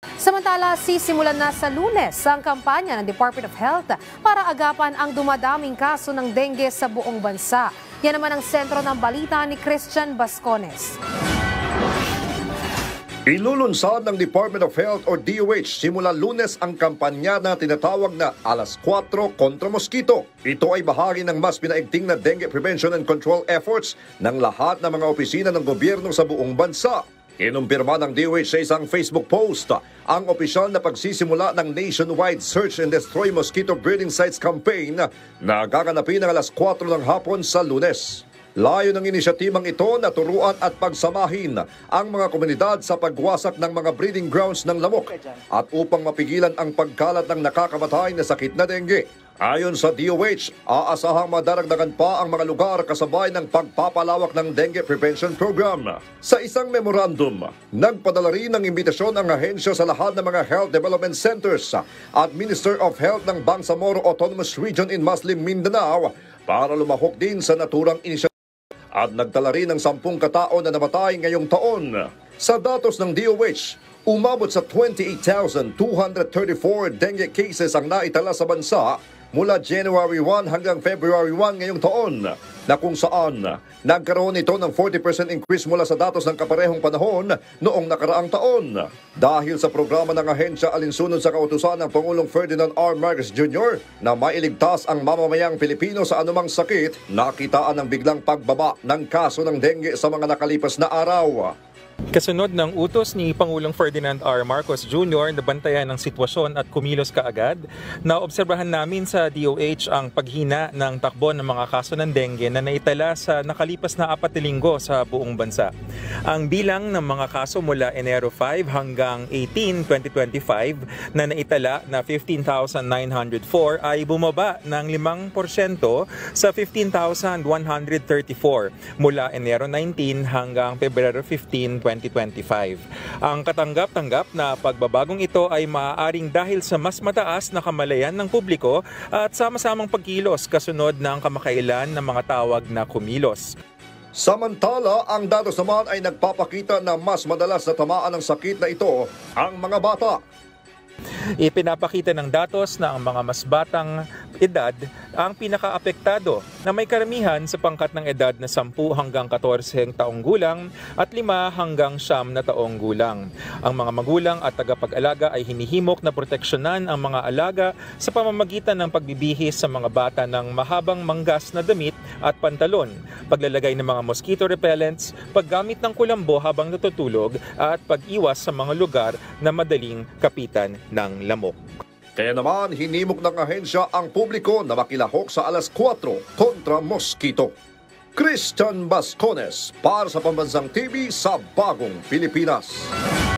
Samantala, sisimulan na sa Lunes ang kampanya ng Department of Health para agapan ang dumadaming kaso ng dengue sa buong bansa. Yan naman ang sentro ng balita ni Christian Bascones. Ilulunsad ng Department of Health o DOH simula Lunes ang kampanya na tinatawag na Alas 4 kontra Mosquito. Ito ay bahagi ng mas pinaigting na dengue prevention and control efforts ng lahat ng mga opisina ng gobyerno sa buong bansa. Kinumpirma ng DOH sa isang Facebook post ang opisyal na pagsisimula ng nationwide Search and Destroy Mosquito Breeding Sites campaign na gaganapin ng alas 4 ng hapon sa Lunes. Layo ng inisyatibang ito na turuan at pagsamahin ang mga komunidad sa pagwasak ng mga breeding grounds ng lamok at upang mapigilan ang pagkalat ng nakakamatay na sakit na dengue. Ayon sa DOH, aasahang madaragdagan pa ang mga lugar kasabay ng pagpapalawak ng dengue prevention program. Sa isang memorandum, nagpadala rin ng imbitasyon ang ahensya sa lahat ng mga health development centers at Minister of Health ng Bangsamoro Autonomous Region in Muslim Mindanao para lumahok din sa naturang inisyatiba. At nagtala rin ng 10 katao na namatay ngayong taon. Sa datos ng DOH, umabot sa 28,234 dengue cases ang naitala sa bansa mula January 1 hanggang February 1 ngayong taon, na kung saan nagkaroon ito ng 40% increase mula sa datos ng kaparehong panahon noong nakaraang taon. Dahil sa programa ng ahensya alinsunod sa kautusan ng Pangulong Ferdinand R. Marcos Jr. na mailigtas ang mamamayang Pilipino sa anumang sakit, nakitaan ng biglang pagbaba ng kaso ng dengue sa mga nakalipas na araw. Kasunod ng utos ni Pangulong Ferdinand R. Marcos Jr. na bantayan ang sitwasyon at kumilos kaagad, naobserbahan namin sa DOH ang paghina ng takbo ng mga kaso ng dengue na naitala sa nakalipas na 4 linggo sa buong bansa. Ang bilang ng mga kaso mula Enero 5 hanggang 18, 2025 na naitala na 15,904 ay bumaba ng 5% sa 15,134 mula Enero 19 hanggang Pebrero 15, 2025. Ang katanggap-tanggap na pagbabagong ito ay maaaring dahil sa mas mataas na kamalayan ng publiko at sama-samang pagkilos kasunod ng kamakailan ng mga tawag na kumilos. Samantala, ang datos naman ay nagpapakita na mas madalas na tamaan ng sakit na ito ang mga bata. Ipinapakita ng datos na ang mga mas batang edad ang pinaka-apektado na may karamihan sa pangkat ng edad na 10 hanggang 14 taong gulang at 5 hanggang 9 na taong gulang. Ang mga magulang at tagapag-alaga ay hinihimok na proteksyonan ang mga alaga sa pamamagitan ng pagbibihis sa mga bata ng mahabang manggas na damit at pantalon, paglalagay ng mga mosquito repellents, paggamit ng kulambo habang natutulog at pag-iwas sa mga lugar na madaling kapitan ng lamok. Kaya naman, hinimok ng ahensya ang publiko na makilahok sa alas 4 kontra Mosquito. Christian Bascones para sa Pambansang TV sa Bagong Pilipinas.